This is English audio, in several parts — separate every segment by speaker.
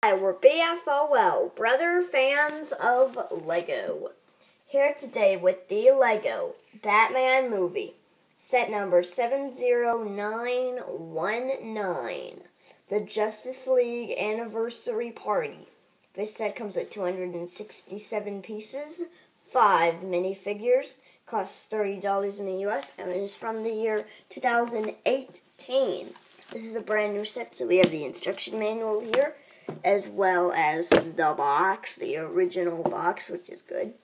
Speaker 1: Hi, we're BFOL, brother fans of Lego. Here today with the Lego Batman movie, set number 70919, the Justice League Anniversary Party. This set comes with 267 pieces, 5 minifigures, costs $30 in the US, and it is from the year 2018. This is a brand new set, so we have the instruction manual here, as well as the box, the original box, which is good.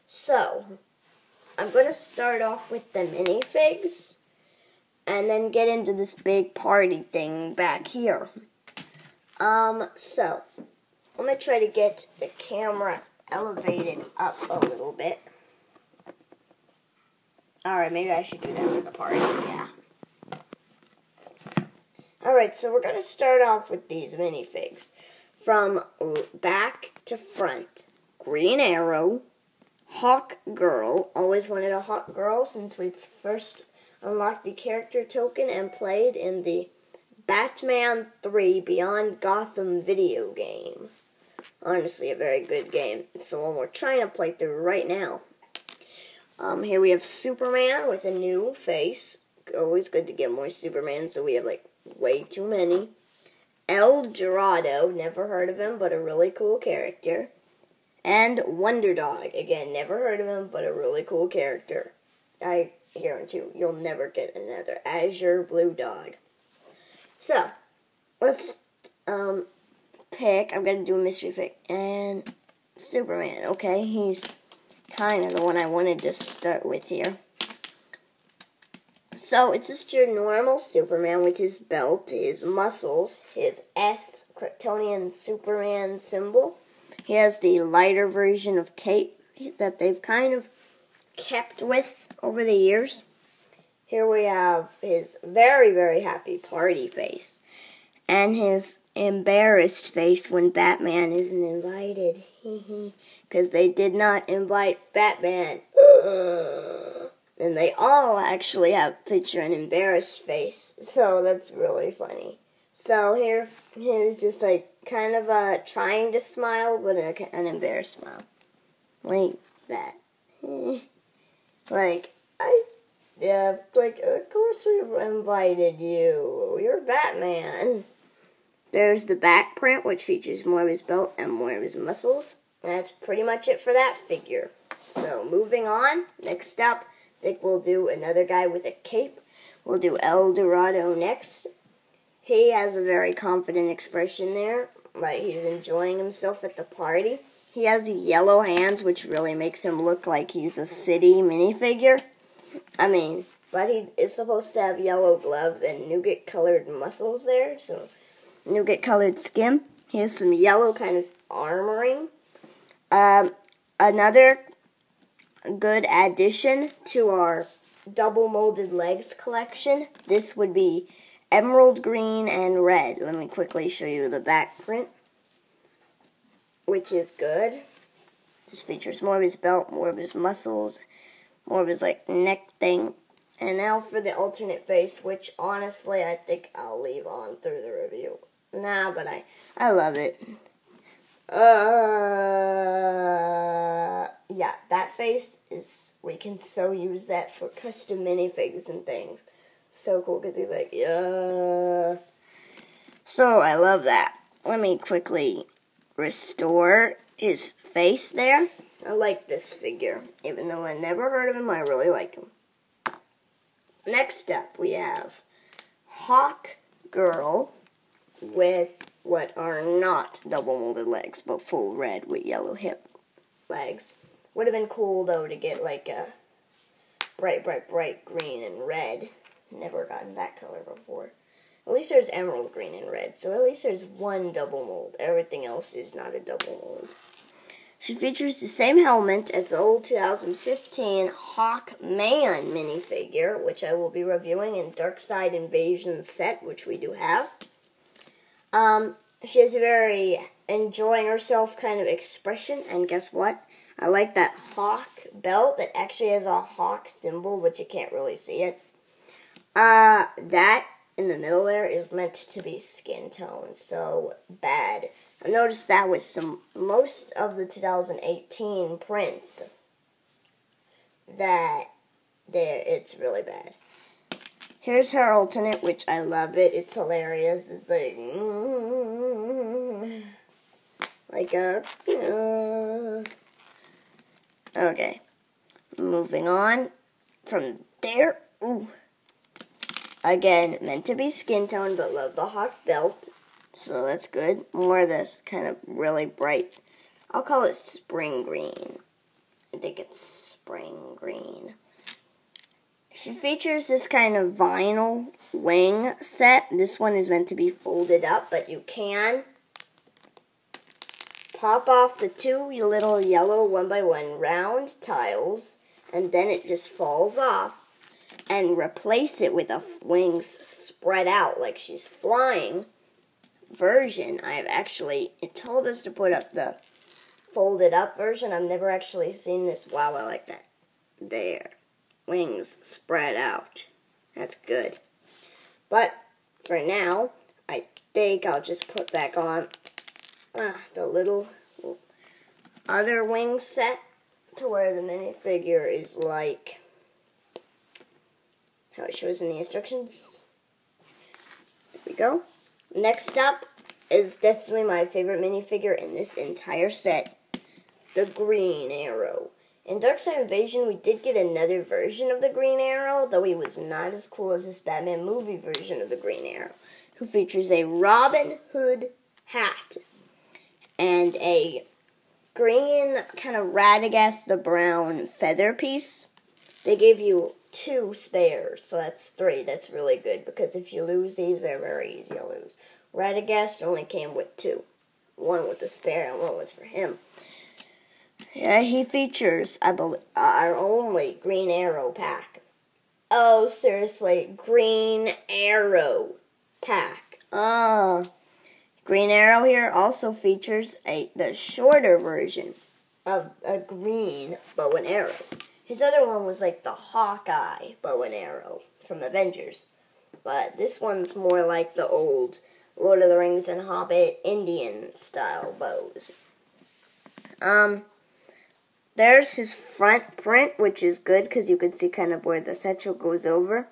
Speaker 1: So, I'm going to start off with the minifigs, and then get into this big party thing back here. So, I'm going to try to get the camera elevated up a little bit. Alright, maybe I should do that for the party, yeah. Alright, so we're going to start off with these minifigs. From back to front. Green Arrow, Hawk Girl. Always wanted a Hawk Girl since we first unlocked the character token and played in the Batman 3 Beyond Gotham video game. Honestly, a very good game. It's the one we're trying to play through right now. Here we have Superman with a new face. Always good to get more Superman, so we have way too many. El Dorado, never heard of him, but a really cool character. And Wonder Dog, again, never heard of him, but a really cool character. I guarantee you'll never get another Azure Blue Dog. So, let's pick, I'm going to do a mystery pick, and Superman, okay, he's kind of the one I wanted to start with here. So, it's just your normal Superman with his belt, his muscles, his S, Kryptonian Superman symbol. He has the lighter version of cape that they've kind of kept with over the years. Here we have his very, very happy party face. And his embarrassed face when Batman isn't invited. Because they did not invite Batman. And they all actually have picture an embarrassed face. So that's really funny. So here he's just kind of trying to smile, but an embarrassed smile. Like that. Of course we've invited you. You're Batman. There's the back print, which features more of his belt and more of his muscles. And that's pretty much it for that figure. So moving on, next up, I think we'll do another guy with a cape. We'll do El Dorado next. He has a very confident expression there, like he's enjoying himself at the party. He has yellow hands, which really makes him look like he's a city minifigure. But he is supposed to have yellow gloves and nougat-colored muscles there, so nougat-colored skin. He has some yellow kind of armoring. Another good addition to our double molded legs collection. This would be emerald green and red. Let me quickly show you the back print, which is good. Just features more of his belt, more of his muscles, more of his neck thing. And now for the alternate face, which honestly I think I'll leave on through the review. Nah, but I love it. Yeah, that face we can so use that for custom minifigs and things. So cool, because he's yeah. So, I love that. Let me quickly restore his face there. I like this figure. Even though I never heard of him, I really like him. Next up, we have Hawk Girl with what are not double molded legs, but full red with yellow hip legs. Would have been cool, though, to get a bright green and red. Never gotten that color before. At least there's emerald green and red, so at least there's one double mold. Everything else is not a double mold. She features the same helmet as the old 2015 Hawkman minifigure, which I will be reviewing in Darkseid Invasion set, which we do have. She has a very enjoying herself kind of expression, and guess what? I like that hawk belt that actually has a hawk symbol, but you can't really see it. That in the middle there is meant to be skin tone, so bad. I noticed that with most of the 2018 prints that it's really bad. Here's her alternate, which I love it. It's hilarious. It's like a okay. Moving on from there. Ooh. Again, meant to be skin tone, but love the hot belt. So that's good. More of this kind of really bright. I'll call it spring green. I think it's spring green. She features this kind of vinyl wing set. This one is meant to be folded up, but you can pop off the two little yellow 1x1 round tiles, and then it just falls off, and replace it with a wings spread out like she's flying version. It told us to put up the folded up version. I've never actually seen this. Wow, I like that. There. Wings spread out. That's good. But for now, I think I'll just put back on the little other wing set to where the minifigure is like how it shows in the instructions. There we go. Next up is definitely my favorite minifigure in this entire set, the Green Arrow. In Darkseid Invasion, we did get another version of the Green Arrow, though he was not as cool as this Batman movie version of the Green Arrow, who features a Robin Hood hat and a green kind of Radagast the Brown feather piece. They gave you 2 spares, so that's 3. That's really good, because if you lose these, they're very easy to lose. Radagast only came with 2. One was a spare and one was for him. Yeah, he features, I believe, our only Green Arrow pack. Oh, seriously, Green Arrow pack. Green Arrow here also features the shorter version of a green bow and arrow. His other one was like the Hawkeye bow and arrow from Avengers. But this one's more like the old Lord of the Rings and Hobbit Indian style bows. There's his front print, which is good because you can see kind of where the satchel goes over.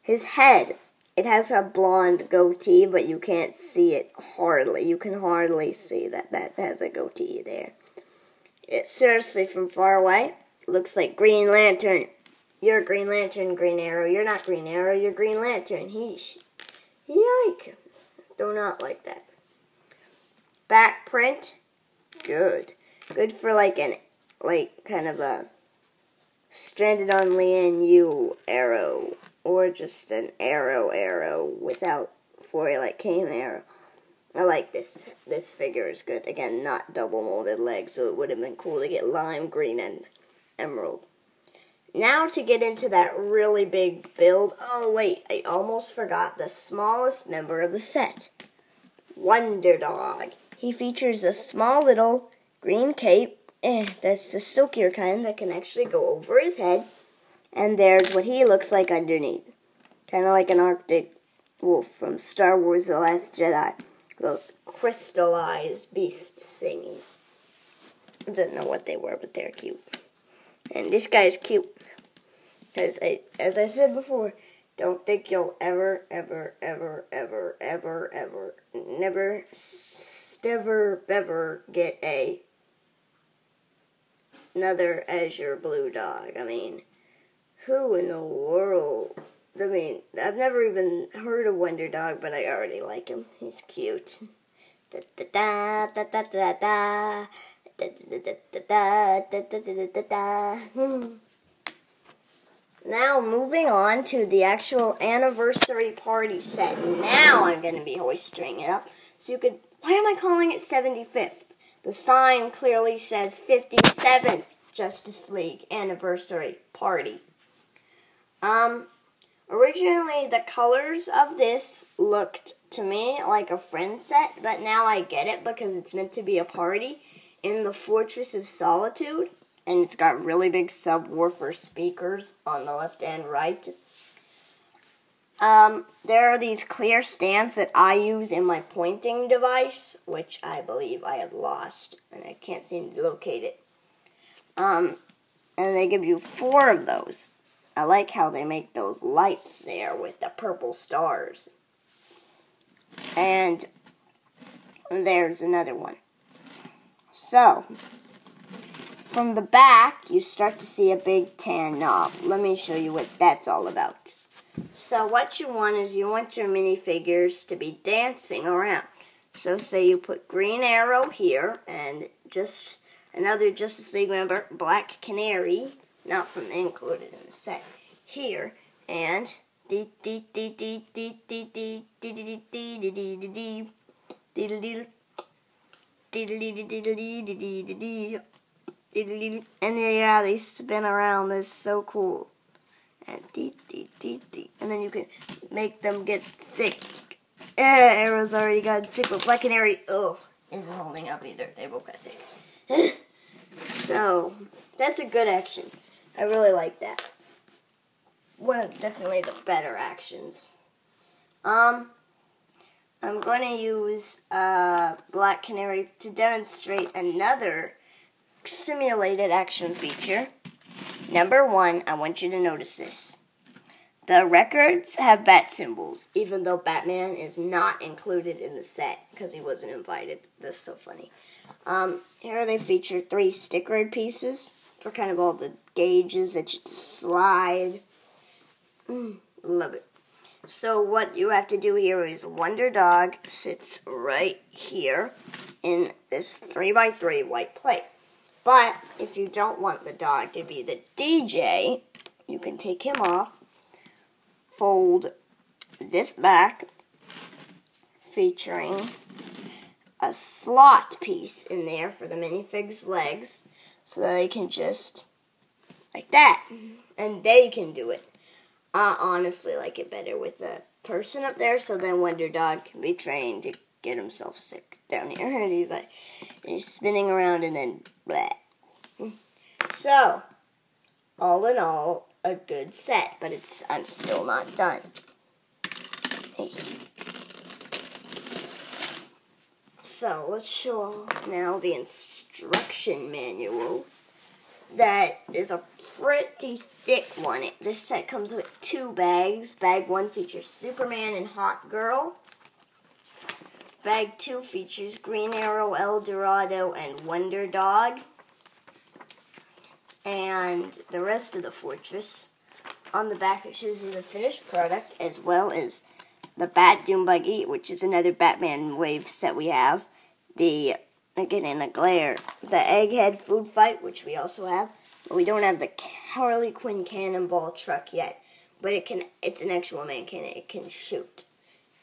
Speaker 1: His head, it has a blonde goatee, but you can't see it hardly. You can hardly see that has a goatee there. It seriously, from far away, looks like Green Lantern. You're Green Lantern, Green Arrow. You're not Green Arrow, you're Green Lantern. Yike. Do not like that. Back print, good. Good for kind of a stranded on Lian Yu arrow, or just an arrow without foil like came arrow. I like this. This figure is good. Again, not double molded legs, so it would have been cool to get lime green and emerald. Now to get into that really big build. Oh wait, I almost forgot the smallest member of the set. Wonder Dog. He features a small little green cape. That's the silkier kind that can actually go over his head. And there's what he looks like underneath. Kind of like an Arctic wolf from Star Wars The Last Jedi. Those crystallized beast thingies. I don't know what they were, but they're cute. And this guy's cute. Because, as I said before, don't think you'll ever get another Azure Blue Dog. I mean, who in the world? I mean, I've never even heard of Wonder Dog, but I already like him. He's cute. Now, moving on to the actual anniversary party set. Now I'm going to be hoisting it up. So you could, why am I calling it 75th? The sign clearly says 57th Justice League anniversary party. Originally the colors of this looked to me like a friend set, but now I get it because it's meant to be a party in the Fortress of Solitude, and it's got really big subwoofer speakers on the left and right. There are these clear stands that I use in my pointing device, which I believe I have lost, and I can't seem to locate it. And they give you 4 of those. I like how they make those lights there with the purple stars. And there's another one. So, from the back, you start to see a big tan knob. Let me show you what that's all about. So what you want is you want your minifigures to be dancing around. So say you put Green Arrow here, and just another Justice League member, Black Canary, not from included in the set, here, and and yeah, they spin around. This is so cool. And and then you can make them get sick. Arrow's already gotten sick, but Black Canary, isn't holding up either. They both got sick. So, that's a good action. I really like that. One of definitely the better actions. I'm going to use Black Canary to demonstrate another simulated action feature. Number 1, I want you to notice this. The records have bat symbols, even though Batman is not included in the set because he wasn't invited. That's so funny. Here they feature 3 sticker pieces for kind of all the gauges that you slide. Love it. So what you have to do here is Wonder Dog sits right here in this 3x3 white plate. But if you don't want the dog to be the DJ, you can take him off, fold this back, featuring a slot piece in there for the minifig's legs, so that they can just, like that, and they can do it. I honestly like it better with the person up there, so then Wonder Dog can be trained to get himself sick down here, and he's spinning around and then blah. So, all in all, a good set, but I'm still not done. So, let's show now the instruction manual. That is a pretty thick one. This set comes with 2 bags. Bag 1 features Superman and Hawk Girl. Bag 2 features Green Arrow, El Dorado, and Wonder Dog. And the rest of the fortress. On the back it shows you the finished product, as well as the Bat Doom Buggy, which is another Batman wave set we have. Again, in a glare, the Egghead food fight, which we also have. But we don't have the Harley Quinn cannonball truck yet. But it's an actual man cannon. It can shoot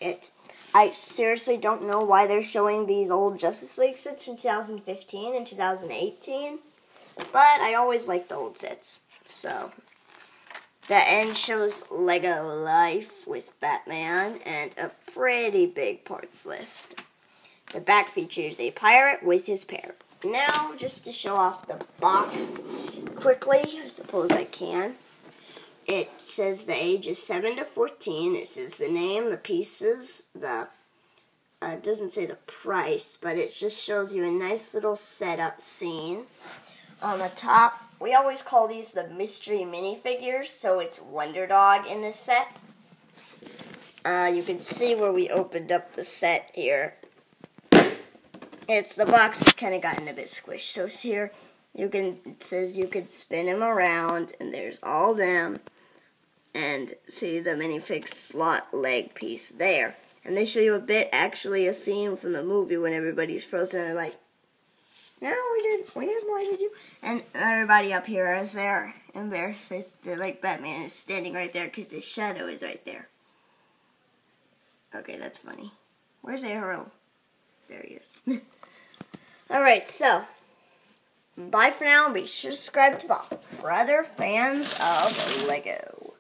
Speaker 1: it. I seriously don't know why they're showing these old Justice League sets from 2015 and 2018. But I always like the old sets. So, the end shows Lego Life with Batman and a pretty big parts list. The back features a pirate with his parrot. Now, just to show off the box quickly, I suppose I can. It says the age is 7 to 14. It says the name, the pieces, it doesn't say the price, but it just shows you a nice little setup scene. On the top, we always call these the mystery minifigures, so it's Wonder Dog in this set. You can see where we opened up the set here. The box has kind of gotten a bit squished. So here, it says you could spin him around, and there's all them. And see the minifig slot leg piece there. And they show you a scene from the movie when everybody's frozen and like, no, we didn't, why did you? And everybody up here is there, embarrassed. Like Batman is standing right there because his shadow is right there. Okay, that's funny. Where's Arrow? There he is. Alright, so, bye for now. Be sure to subscribe to Bob for other fans of Lego.